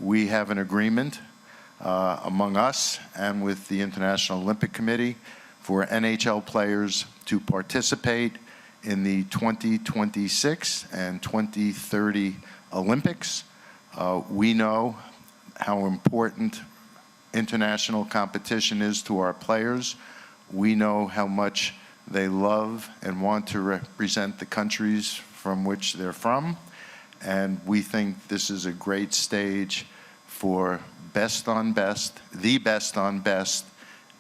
we have an agreement among us and with the International Olympic Committee for NHL players to participate in the 2026 and 2030 Olympics. We know how important international competition is to our players. We know how much they love and want to represent the countries from which they're from. And we think this is a great stage for best on best, the best on best,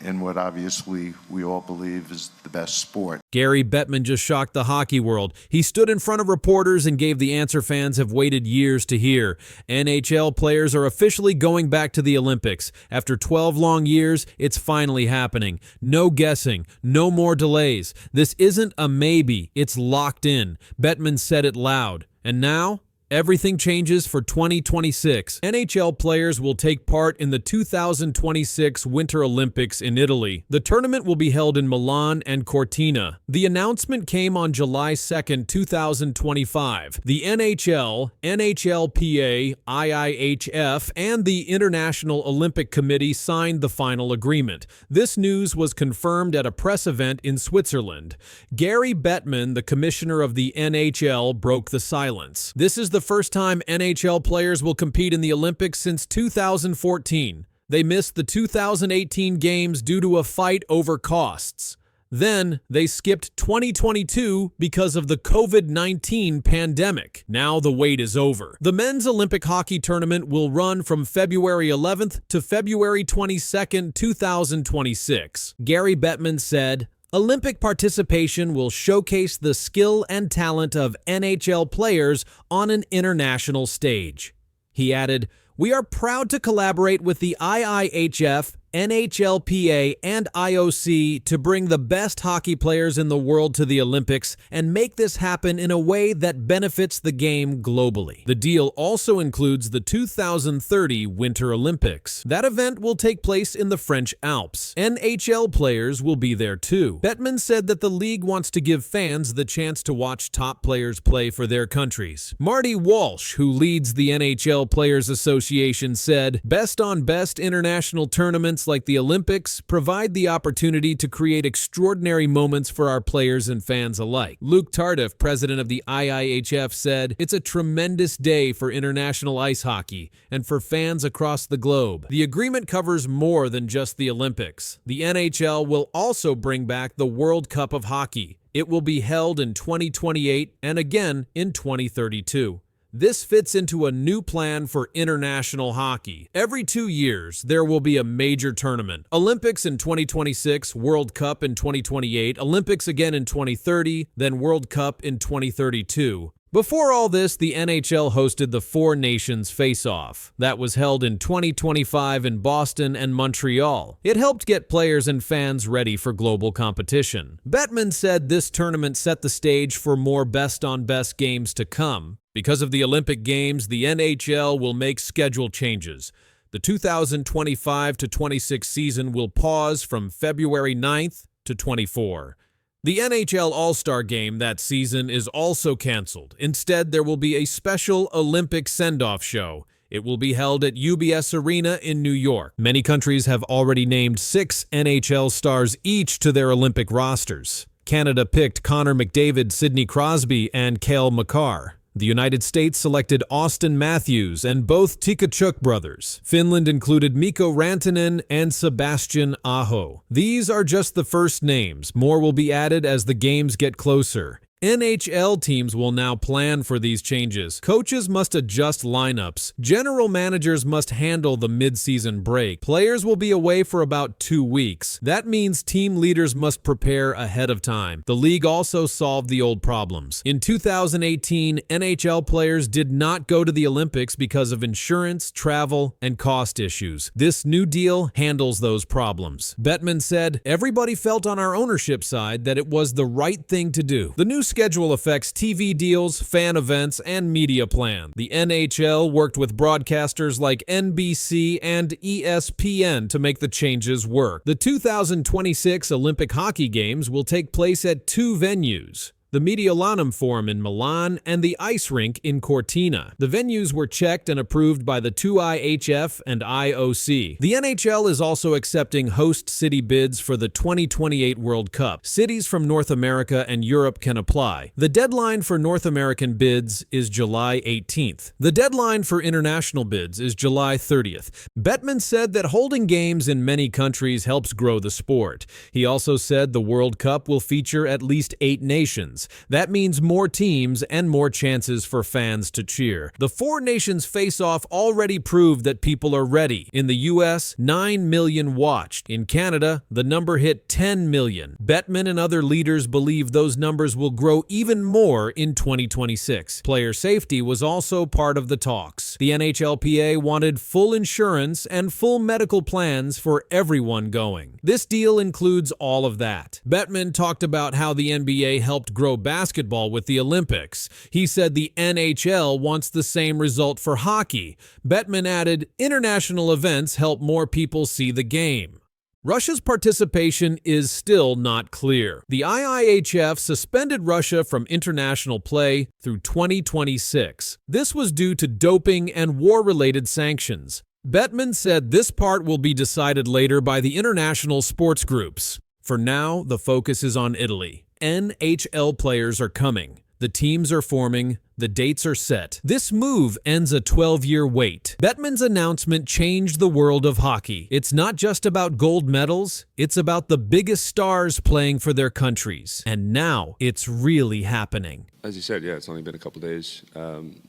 in what obviously we all believe is the best sport. Gary Bettman just shocked the hockey world. He stood in front of reporters and gave the answer fans have waited years to hear. NHL players are officially going back to the Olympics. After 12 long years, it's finally happening. No guessing, no more delays. This isn't a maybe, it's locked in. Bettman said it loud. And now, everything changes for 2026. NHL players will take part in the 2026 Winter Olympics in Italy. The tournament will be held in Milan and Cortina. The announcement came on July 2, 2025. The NHL, NHLPA, IIHF, and the International Olympic Committee signed the final agreement. This news was confirmed at a press event in Switzerland. Gary Bettman, the commissioner of the NHL, broke the silence. This is the first time NHL players will compete in the Olympics since 2014. They missed the 2018 games due to a fight over costs. Then they skipped 2022 because of the COVID-19 pandemic. Now the wait is over. The men's Olympic hockey tournament will run from February 11th to February 22nd, 2026. Gary Bettman said, Olympic participation will showcase the skill and talent of NHL players on an international stage. He added, "We are proud to collaborate with the IIHF, NHLPA, and IOC to bring the best hockey players in the world to the Olympics and make this happen in a way that benefits the game globally." The deal also includes the 2030 Winter Olympics. That event will take place in the French Alps. NHL players will be there too. Bettman said that the league wants to give fans the chance to watch top players play for their countries. Marty Walsh, who leads the NHL Players Association, said, "Best on best international tournaments like the Olympics provide the opportunity to create extraordinary moments for our players and fans alike." Luke Tardif, president of the IIHF, said, "It's a tremendous day for international ice hockey and for fans across the globe. The agreement covers more than just the Olympics. The NHL will also bring back the World Cup of Hockey. It will be held in 2028 and again in 2032. This fits into a new plan for international hockey. Every 2 years, there will be a major tournament. Olympics in 2026, World Cup in 2028, Olympics again in 2030, then World Cup in 2032. Before all this, the NHL hosted the Four Nations Face-Off. That was held in 2025 in Boston and Montreal. It helped get players and fans ready for global competition. Bettman said this tournament set the stage for more best-on-best games to come. Because of the Olympic Games, the NHL will make schedule changes. The 2025-26 season will pause from February 9th to 24. The NHL All-Star Game that season is also canceled. Instead, there will be a special Olympic send-off show. It will be held at UBS Arena in New York. Many countries have already named 6 NHL stars each to their Olympic rosters. Canada picked Connor McDavid, Sidney Crosby, and Cale Makar. The United States selected Austin Matthews and both Tkachuk brothers. Finland included Mikko Rantanen and Sebastian Aho. These are just the first names. More will be added as the games get closer. NHL teams will now plan for these changes. Coaches must adjust lineups. General managers must handle the mid-season break. Players will be away for about 2 weeks. That means team leaders must prepare ahead of time. The league also solved the old problems. In 2018, NHL players did not go to the Olympics because of insurance, travel, and cost issues. This new deal handles those problems. Bettman said, "Everybody felt on our ownership side that it was the right thing to do." The new schedule affects TV deals, fan events, and media plan. The NHL worked with broadcasters like NBC and ESPN to make the changes work. The 2026 Olympic Hockey Games will take place at 2 venues. the Mediolanum Forum in Milan, and the ice rink in Cortina. The venues were checked and approved by the IIHF and IOC. The NHL is also accepting host city bids for the 2028 World Cup. Cities from North America and Europe can apply. The deadline for North American bids is July 18th. The deadline for international bids is July 30th. Bettman said that holding games in many countries helps grow the sport. He also said the World Cup will feature at least 8 nations. That means more teams and more chances for fans to cheer. The 4 nations face-off already proved that people are ready. In the US, 9 million watched. In Canada, the number hit 10 million. Bettman and other leaders believe those numbers will grow even more in 2026. Player safety was also part of the talks. The NHLPA wanted full insurance and full medical plans for everyone going. This deal includes all of that. Bettman talked about how the NBA helped grow basketball with the Olympics. He said the NHL wants the same result for hockey. Bettman added, international events help more people see the game. Russia's participation is still not clear. The IIHF suspended Russia from international play through 2026. This was due to doping and war-related sanctions. Bettman said this part will be decided later by the international sports groups. For now, the focus is on Italy. NHL players are coming. The teams are forming. The dates are set. This move ends a 12-year wait. Bettman's announcement changed the world of hockey. It's not just about gold medals. It's about the biggest stars playing for their countries. And now it's really happening. As you said, yeah, it's only been a couple days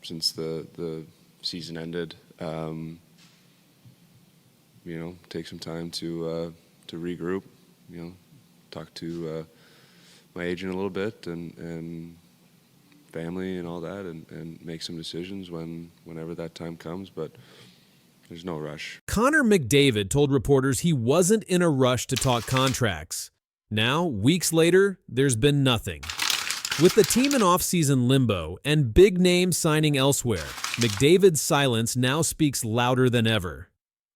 since the season ended. Take some time to regroup. Talk to my agent a little bit and family and all that, and make some decisions whenever that time comes, but there's no rush. Connor McDavid told reporters he wasn't in a rush to talk contracts. Now, weeks later, there's been nothing. With the team in off-season limbo and big names signing elsewhere, McDavid's silence now speaks louder than ever.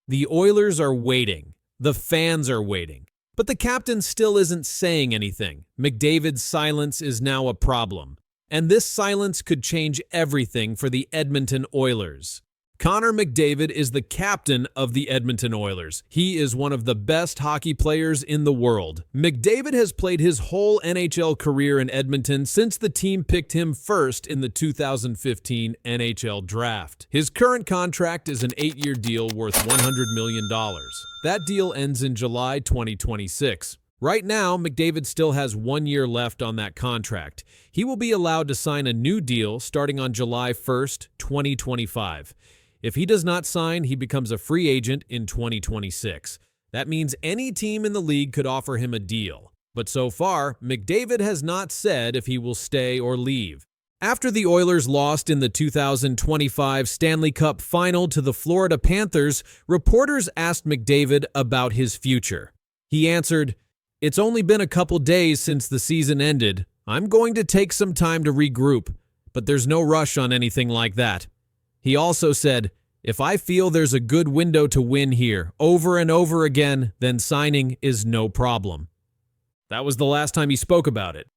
The Oilers are waiting. The fans are waiting. But the captain still isn't saying anything. McDavid's silence is now a problem. And this silence could change everything for the Edmonton Oilers. Connor McDavid is the captain of the Edmonton Oilers. He is one of the best hockey players in the world. McDavid has played his whole NHL career in Edmonton since the team picked him first in the 2015 NHL Draft. His current contract is an 8-year deal worth $100 million. That deal ends in July 2026. Right now, McDavid still has 1 year left on that contract. He will be allowed to sign a new deal starting on July 1st, 2025. If he does not sign, he becomes a free agent in 2026. That means any team in the league could offer him a deal. But so far, McDavid has not said if he will stay or leave. After the Oilers lost in the 2025 Stanley Cup Final to the Florida Panthers, reporters asked McDavid about his future. He answered, "It's only been a couple days since the season ended. I'm going to take some time to regroup, but there's no rush on anything like that." He also said, "If I feel there's a good window to win here over and over again, then signing is no problem." That was the last time he spoke about it.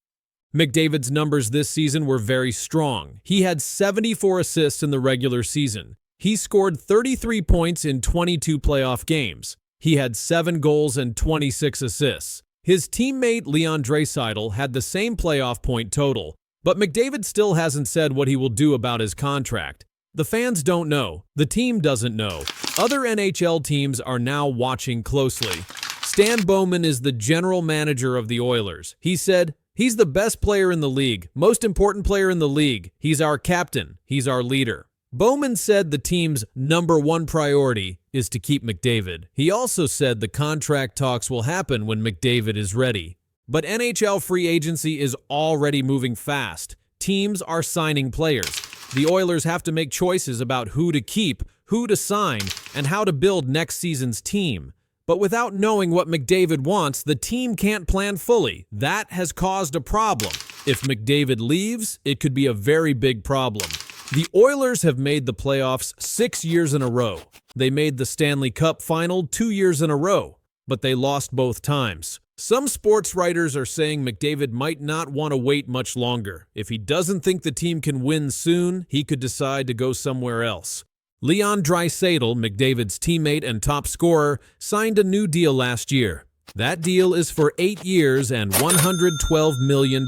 McDavid's numbers this season were very strong. He had 74 assists in the regular season. He scored 33 points in 22 playoff games. He had 7 goals and 26 assists. His teammate Leon Draisaitl had the same playoff point total, but McDavid still hasn't said what he will do about his contract. The fans don't know. The team doesn't know. Other NHL teams are now watching closely. Stan Bowman is the general manager of the Oilers. He said, "He's the best player in the league, most important player in the league. He's our captain. He's our leader." Bowman said the team's #1 priority is to keep McDavid. He also said the contract talks will happen when McDavid is ready. But NHL free agency is already moving fast. Teams are signing players. The Oilers have to make choices about who to keep, who to sign, and how to build next season's team. But without knowing what McDavid wants, the team can't plan fully. That has caused a problem. If McDavid leaves, it could be a very big problem. The Oilers have made the playoffs 6 years in a row. They made the Stanley Cup Final 2 years in a row, but they lost both times. Some sports writers are saying McDavid might not want to wait much longer. If he doesn't think the team can win soon, he could decide to go somewhere else. Leon Draisaitl, McDavid's teammate and top scorer, signed a new deal last year. That deal is for 8 years and $112 million.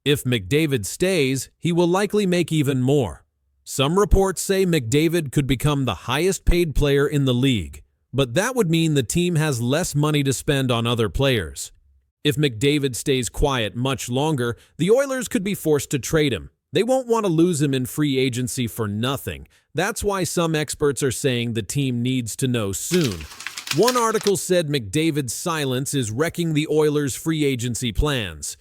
If McDavid stays, he will likely make even more. Some reports say McDavid could become the highest-paid player in the league, but that would mean the team has less money to spend on other players. If McDavid stays quiet much longer, the Oilers could be forced to trade him. They won't want to lose him in free agency for nothing. That's why some experts are saying the team needs to know soon. One article said McDavid's silence is wrecking the Oilers' free agency plans.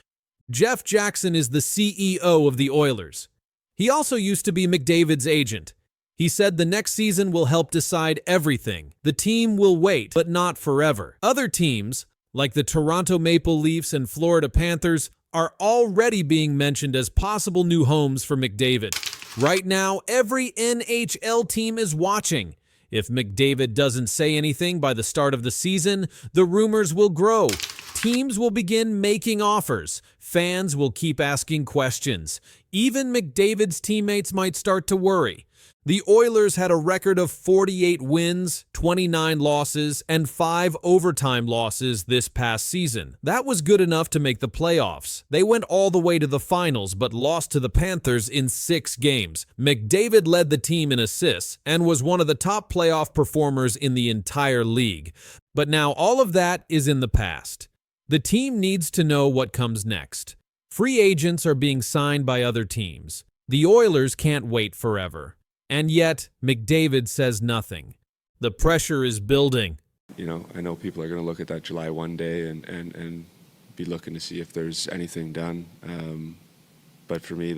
Jeff Jackson is the CEO of the Oilers. He also used to be McDavid's agent. He said the next season will help decide everything. The team will wait, but not forever. Other teams, like the Toronto Maple Leafs and Florida Panthers, are already being mentioned as possible new homes for McDavid. Right now, every NHL team is watching. If McDavid doesn't say anything by the start of the season, the rumors will grow. Teams will begin making offers. Fans will keep asking questions. Even McDavid's teammates might start to worry. The Oilers had a record of 48 wins, 29 losses, and 5 overtime losses this past season. That was good enough to make the playoffs. They went all the way to the finals, but lost to the Panthers in 6 games. McDavid led the team in assists and was one of the top playoff performers in the entire league. But now all of that is in the past. The team needs to know what comes next. Free agents are being signed by other teams. The Oilers can't wait forever. And yet, McDavid says nothing. The pressure is building. I know people are going to look at that July 1 day and be looking to see if there's anything done. But for me,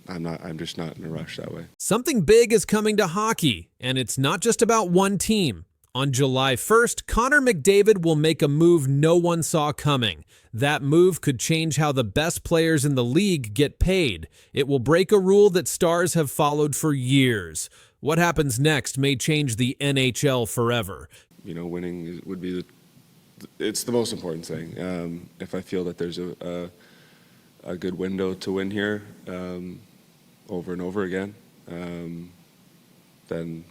I'm just not in a rush that way. Something big is coming to hockey, and it's not just about one team. On July 1st, Connor McDavid will make a move no one saw coming. That move could change how the best players in the league get paid. It will break a rule that stars have followed for years. What happens next may change the NHL forever. Winning would be it's the most important thing. If I feel that there's a good window to win here over and over again, then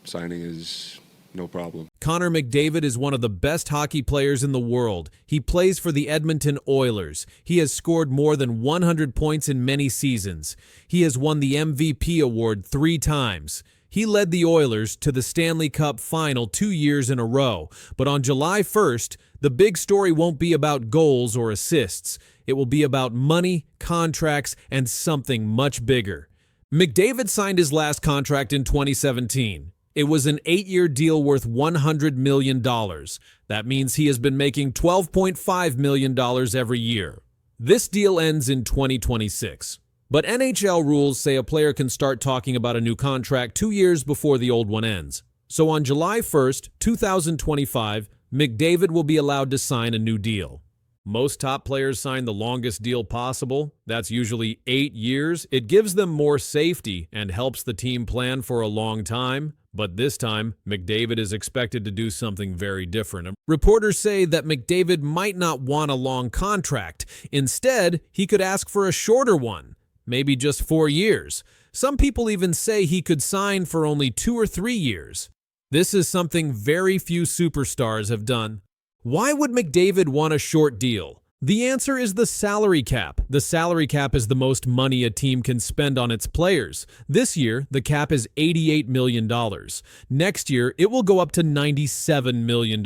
signing is no problem. Connor McDavid is one of the best hockey players in the world. He plays for the Edmonton Oilers. He has scored more than 100 points in many seasons. He has won the MVP award 3 times. He led the Oilers to the Stanley Cup final 2 years in a row. But on July 1st, the big story won't be about goals or assists. It will be about money, contracts, and something much bigger. McDavid signed his last contract in 2017. It was an 8-year deal worth $100 million. That means he has been making $12.5 million every year. This deal ends in 2026. But NHL rules say a player can start talking about a new contract 2 years before the old one ends. So on July 1st, 2025, McDavid will be allowed to sign a new deal. Most top players sign the longest deal possible. That's usually 8 years. It gives them more safety and helps the team plan for a long time. But this time, McDavid is expected to do something very different. Reporters say that McDavid might not want a long contract. Instead, he could ask for a shorter one, maybe just 4 years. Some people even say he could sign for only 2 or 3 years. This is something very few superstars have done. Why would McDavid want a short deal? The answer is the salary cap. The salary cap is the most money a team can spend on its players. This year, the cap is $88 million. Next year, it will go up to $97 million.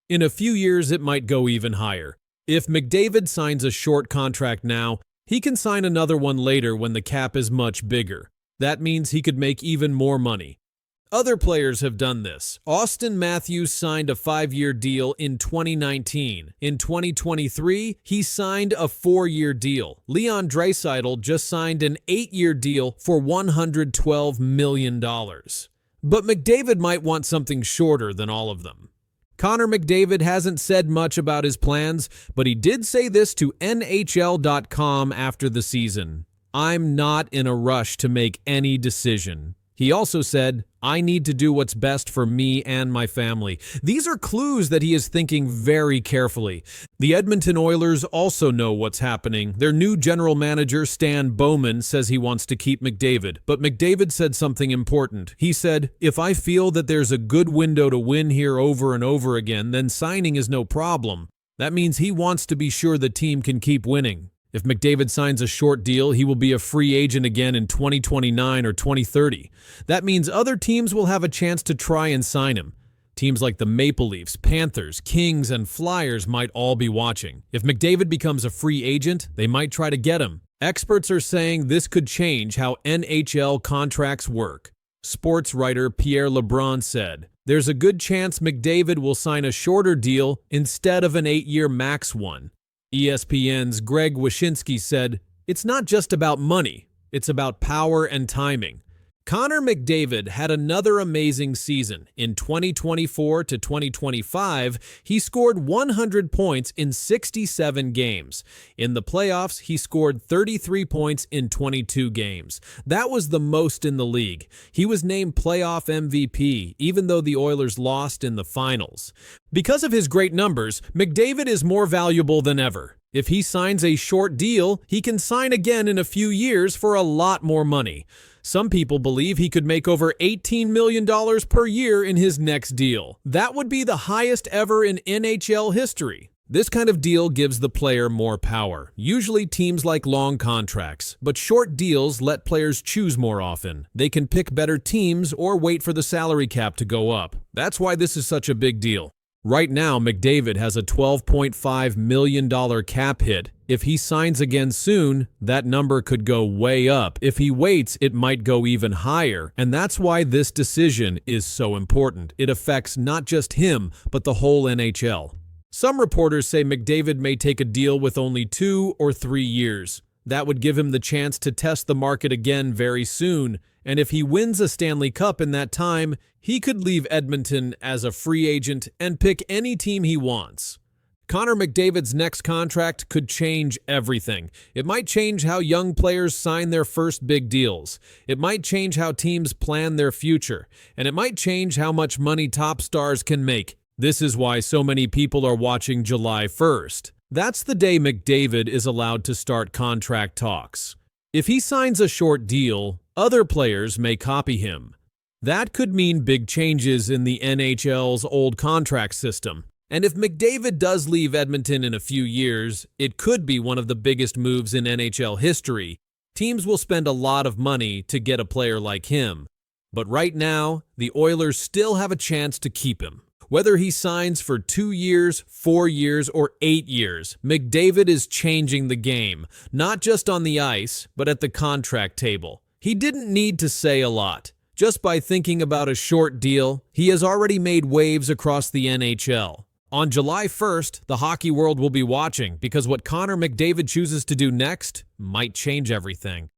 In a few years, it might go even higher. If McDavid signs a short contract now, he can sign another one later when the cap is much bigger. That means he could make even more money. Other players have done this. Auston Matthews signed a 5-year deal in 2019. In 2023, he signed a 4-year deal. Leon Draisaitl just signed an 8-year deal for $112 million. But McDavid might want something shorter than all of them. Connor McDavid hasn't said much about his plans, but he did say this to NHL.com after the season. "I'm not in a rush to make any decision. He also said, "I need to do what's best for me and my family." These are clues that he is thinking very carefully. The Edmonton Oilers also know what's happening. Their new general manager, Stan Bowman, says he wants to keep McDavid. But McDavid said something important. He said, "If I feel that there's a good window to win here over and over again, then signing is no problem." That means he wants to be sure the team can keep winning. If McDavid signs a short deal, he will be a free agent again in 2029 or 2030. That means other teams will have a chance to try and sign him. Teams like the Maple Leafs, Panthers, Kings, and Flyers might all be watching. If McDavid becomes a free agent, they might try to get him. Experts are saying this could change how NHL contracts work. Sports writer Pierre LeBrun said, "There's a good chance McDavid will sign a shorter deal instead of an 8-year max one." ESPN's Greg Wyshynski said, "It's not just about money, it's about power and timing." Connor McDavid had another amazing season. In 2024 to 2025, he scored 100 points in 67 games. In the playoffs, he scored 33 points in 22 games. That was the most in the league. He was named playoff MVP, even though the Oilers lost in the finals. Because of his great numbers, McDavid is more valuable than ever. If he signs a short deal, he can sign again in a few years for a lot more money. Some people believe he could make over $18 million per year in his next deal. That would be the highest ever in NHL history. This kind of deal gives the player more power. Usually teams like long contracts, but short deals let players choose more often. They can pick better teams or wait for the salary cap to go up. That's why this is such a big deal. Right now, McDavid has a $12.5 million cap hit. If he signs again soon, that number could go way up. If he waits, it might go even higher. And that's why this decision is so important. It affects not just him, but the whole NHL. Some reporters say McDavid may take a deal with only 2 or 3 years. That would give him the chance to test the market again very soon. And if he wins a Stanley Cup in that time, he could leave Edmonton as a free agent and pick any team he wants. Connor McDavid's next contract could change everything. It might change how young players sign their first big deals. It might change how teams plan their future. And it might change how much money top stars can make. This is why so many people are watching July 1st. That's the day McDavid is allowed to start contract talks. If he signs a short deal, other players may copy him. That could mean big changes in the NHL's old contract system. And if McDavid does leave Edmonton in a few years, it could be one of the biggest moves in NHL history. Teams will spend a lot of money to get a player like him. But right now, the Oilers still have a chance to keep him. Whether he signs for 2 years, 4 years, or 8 years, McDavid is changing the game, not just on the ice, but at the contract table. He didn't need to say a lot. Just by thinking about a short deal, he has already made waves across the NHL. On July 1st, the hockey world will be watching because what Connor McDavid chooses to do next might change everything.